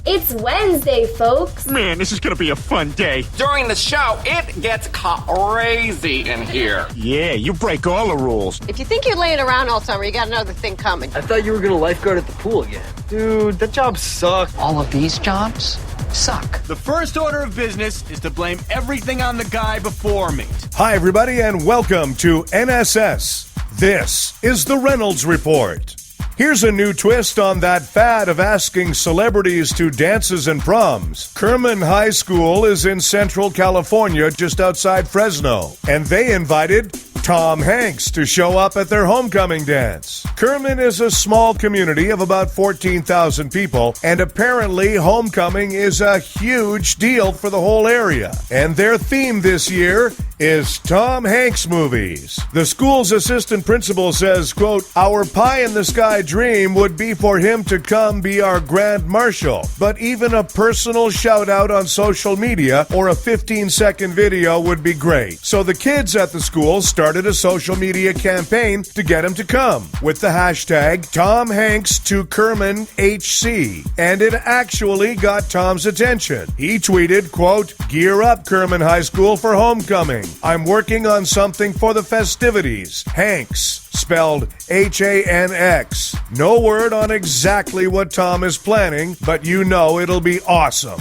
It's Wednesday, folks. Man, this is gonna be a fun day. During the show, it gets crazy in here. Yeah, you break all the rules. If you think you're laying around all summer, you got another thing coming. I thought you were gonna lifeguard at the pool again. Dude, that job sucked. All of these jobs suck. The first order of business is to blame everything on the guy before me. Hi, everybody, and welcome to NSS. This is the Reynolds Report. Here's a new twist on that fad of asking celebrities to dances and proms. Kerman High School is in Central California, just outside Fresno, and they invited Tom Hanks to show up at their homecoming dance. Kerman is a small community of about 14,000 people, and apparently homecoming is a huge deal for the whole area. And their theme this year is Tom Hanks movies. The school's assistant principal says, quote, "Our pie-in-the-sky dream would be for him to come be our grand marshal, but even a personal shout-out on social media or a 15-second video would be great." So the kids at the school started a social media campaign to get him to come with the hashtag Tom Hanks to Kerman HC, and it actually got Tom's attention. He tweeted, quote, "Gear up, Kerman High School, for homecoming. I'm working on something for the festivities. Hanks, spelled Hanx. No word on exactly what Tom is planning, but you know it'll be awesome."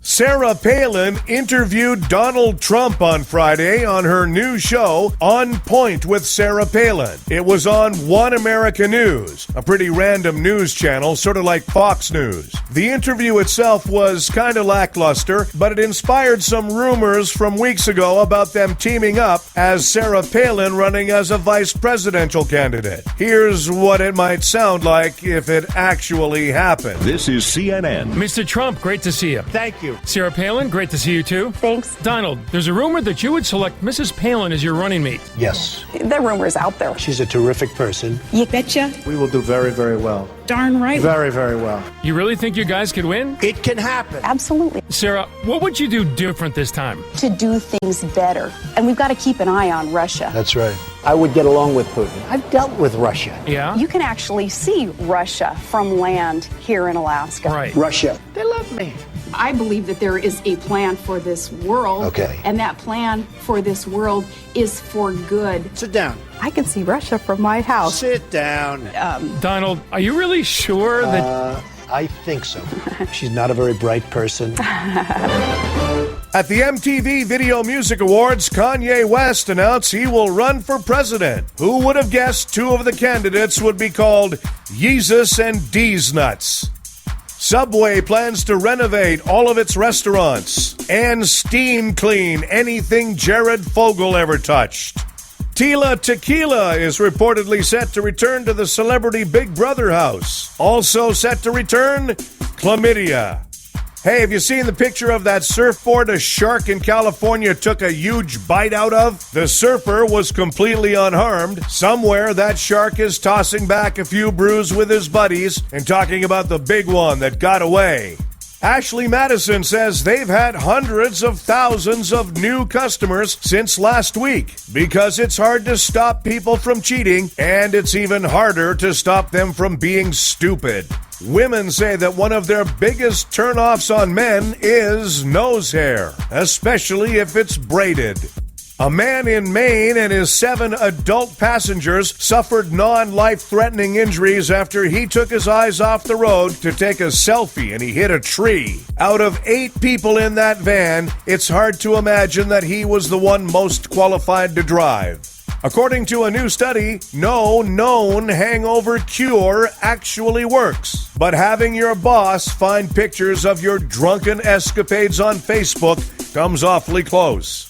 Sarah Palin interviewed Donald Trump on Friday on her new show, On Point with Sarah Palin. It was on One America News, a pretty random news channel, sort of like Fox News. The interview itself was kind of lackluster, but it inspired some rumors from weeks ago about them teaming up, as Sarah Palin running as a vice presidential candidate. Here's what it might sound like if it actually happened. This is CNN. Mr. Trump, great to see you. Thank you. Sarah Palin, great to see you too. Thanks. Donald, there's a rumor that you would select Mrs. Palin as your running mate. Yes. The rumor's out there. She's a terrific person. You betcha. We will do very, very well. Darn right. Very, very well. You really think you guys could win? It can happen. Absolutely. Sarah, what would you do different this time? To do things better. And we've got to keep an eye on Russia. That's right. I would get along with Putin. I've dealt with Russia. Yeah? You can actually see Russia from land here in Alaska. Right. Russia. They love me. I believe that there is a plan for this world. Okay. And that plan for this world is for good. Sit down. I can see Russia from my house. Sit down. Donald, are you really sure that... I think so. She's not a very bright person. At the MTV Video Music Awards, Kanye West announced he will run for president. Who would have guessed two of the candidates would be called Yeezus and D's Nuts? Subway plans to renovate all of its restaurants and steam clean anything Jared Fogle ever touched. Tila Tequila is reportedly set to return to the Celebrity Big Brother house. Also set to return, chlamydia. Hey, have you seen the picture of that surfboard a shark in California took a huge bite out of? The surfer was completely unharmed. Somewhere that shark is tossing back a few brews with his buddies and talking about the big one that got away. Ashley Madison says they've had hundreds of thousands of new customers since last week because it's hard to stop people from cheating, and it's even harder to stop them from being stupid. Women say that one of their biggest turnoffs on men is nose hair, especially if it's braided. A man in Maine and his 7 adult passengers suffered non-life-threatening injuries after he took his eyes off the road to take a selfie and he hit a tree. Out of 8 people in that van, it's hard to imagine that he was the one most qualified to drive. According to a new study, no known hangover cure actually works. But having your boss find pictures of your drunken escapades on Facebook comes awfully close.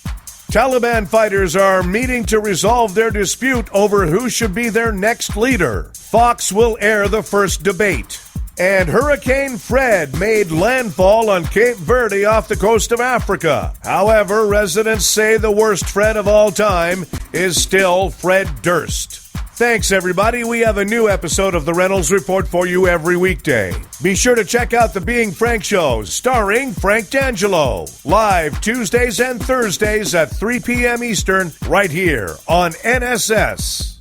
Taliban fighters are meeting to resolve their dispute over who should be their next leader. Fox will air the first debate. And Hurricane Fred made landfall on Cape Verde off the coast of Africa. However, residents say the worst Fred of all time is still Fred Durst. Thanks, everybody. We have a new episode of the Reynolds Report for you every weekday. Be sure to check out the Being Frank Show, starring Frank D'Angelo. Live Tuesdays and Thursdays at 3 p.m. Eastern, right here on NSS.